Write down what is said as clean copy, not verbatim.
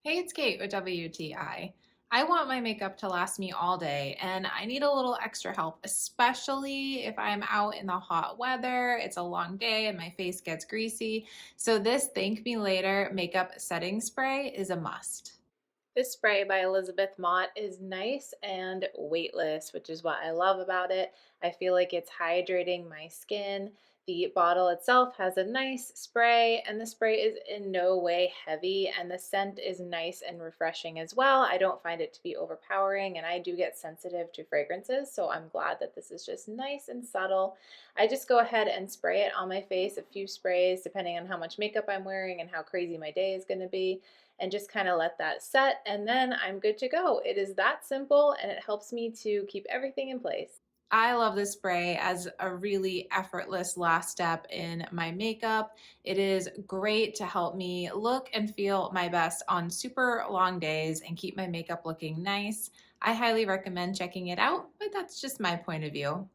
Hey, it's Kate with WTI. I want my makeup to last me all day, and I need a little extra help, especially if I'm out in the hot weather. It's a long day and my face gets greasy. So, this Thank Me Later makeup setting spray is a must. This spray by Elizabeth Mott is nice and weightless, which is what I love about it. I feel like it's hydrating my skin. The bottle itself has a nice spray, and the spray is in no way heavy, and the scent is nice and refreshing as well. I don't find it to be overpowering, and I do get sensitive to fragrances, so I'm glad that this is just nice and subtle. I just go ahead and spray it on my face, a few sprays, depending on how much makeup I'm wearing and how crazy my day is going to be, and just kind of let that set, and then I'm good to go. It is that simple, and it helps me to keep everything in place. I love this spray as a really effortless last step in my makeup. It is great to help me look and feel my best on super long days and keep my makeup looking nice. I highly recommend checking it out, but that's just my point of view.